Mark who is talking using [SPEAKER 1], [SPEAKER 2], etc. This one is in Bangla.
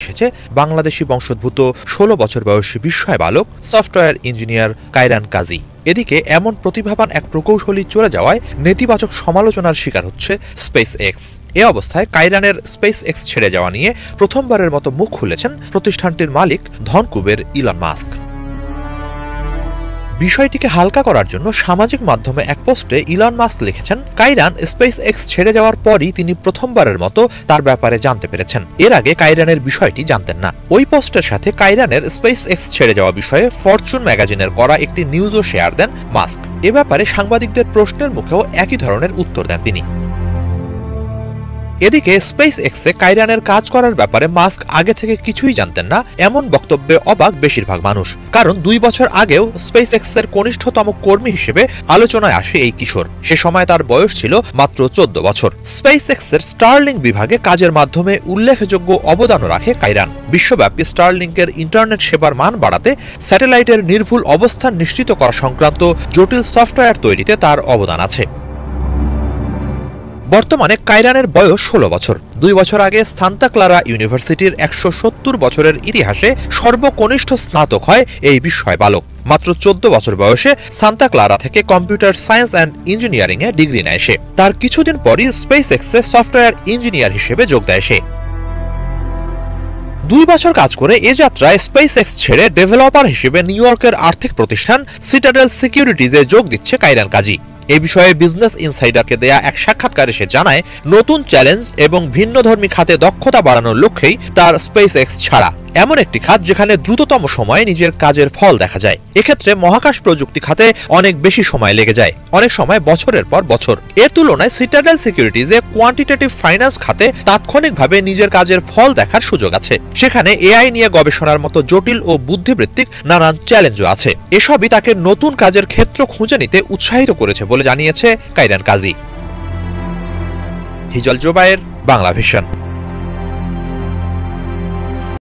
[SPEAKER 1] এসেছে বাংলাদেশি বংশোদ্ভূত ১৬ বছর বয়সী বিস্ময় বালক সফটওয়্যার ইঞ্জিনিয়ার কায়রান কাজী। এদিকে এমন প্রতিভাবান এক প্রকৌশলী চলে যাওয়ায় নেতিবাচক সমালোচনার শিকার হচ্ছে স্পেস এক্স। এ অবস্থায় কায়রানের স্পেস এক্স ছেড়ে যাওয়া নিয়ে প্রথমবারের মতো মুখ খুলেছেন প্রতিষ্ঠানটির মালিক ধনকুবের ইলন মাস্ক। বিষয়টিকে হালকা করার জন্য সামাজিক মাধ্যমে এক পোস্টে ইলন মাস্ক লিখেছেন, কায়রান স্পেস এক্স ছেড়ে যাওয়ার পরই তিনি প্রথমবারের মতো তার ব্যাপারে জানতে পেরেছেন। এর আগে কায়রানের বিষয়টি জানতেন না। ওই পোস্টের সাথে কায়রানের স্পেস এক্স ছেড়ে যাওয়া বিষয়ে ফরচুন ম্যাগাজিনের করা একটি নিউজও শেয়ার দেন মাস্ক। এ ব্যাপারে সাংবাদিকদের প্রশ্নের মুখেও একই ধরনের উত্তর দেন তিনি। এদিকে স্পেস এক্সে কায়রানের কাজ করার ব্যাপারে মাস্ক আগে থেকে কিছুই জানতেন না, এমন বক্তব্যে অবাক বেশিরভাগ মানুষ। কারণ 2 বছর আগেও স্পেস এক্সের কনিষ্ঠতম কর্মী হিসেবে আলোচনায় আসে এই কিশোর। সে সময় তার বয়স ছিল মাত্র 14 বছর। স্পেস এক্সের স্টারলিং বিভাগে কাজের মাধ্যমে উল্লেখযোগ্য অবদানও রাখে কায়রান। বিশ্বব্যাপী স্টারলিংকের ইন্টারনেট সেবার মান বাড়াতে স্যাটেলাইটের নির্ভুল অবস্থান নিশ্চিত করা সংক্রান্ত জটিল সফটওয়্যার তৈরিতে তার অবদান আছে। বর্তমানে কায়রানের বয়স 16 বছর। 2 বছর আগে সান্তা ক্লারা ইউনিভার্সিটির 170 বছরের ইতিহাসে সর্বকনিষ্ঠ স্নাতক হয় এই বিস্ময় বালক। মাত্র 14 বছর বয়সে সান্তা ক্লারা থেকে computer science and engineering A degree নেয় সে। তার কিছুদিন পরই স্পেস এক্সে সফটওয়্যার ইঞ্জিনিয়ার হিসেবে যোগ দেয় সে। 2 বছর কাজ করে এ যাত্রায় স্পেস এক্স ছেড়ে ডেভেলপার হিসেবে নিউ ইয়র্কের আর্থিক প্রতিষ্ঠান সিটাডেল সিকিউরিটিজে যোগ দিচ্ছে কায়রান কাজী। এই বিষয়ে বিজনেস ইনসাইডারকে দেয়া এক সাক্ষাৎকারে সে জানায়, নতুন চ্যালেঞ্জ এবং ভিন্নধর্মী খাতে দক্ষতা বাড়ানোর লক্ষ্যেই তার স্পেস এক্স ছাড়া। এমন একটি খাত যেখানে দ্রুততম সময়ে নিজের কাজের ফল দেখা যায়। এক্ষেত্রে মহাকাশ প্রযুক্তি খাতে অনেক বেশি সময় লেগে যায়, অনেক সময় বছরের পর বছর। এর তুলনায় সিটাডেল সিকিউরিটিজে কোয়ান্টিটেটিভ ফাইন্যান্স খাতে তাৎক্ষণিকভাবে নিজের কাজের ফল দেখার সুযোগ আছে। সেখানে এআই নিয়ে গবেষণার মতো জটিল ও বুদ্ধিবৃত্তিক নানান চ্যালেঞ্জও আছে। এসবই তাকে নতুন কাজের ক্ষেত্র খুঁজে নিতে উৎসাহিত করেছে বলে জানিয়েছে কায়রান কাজী। হিজল জোবায়ের, বাংলা ভিশন।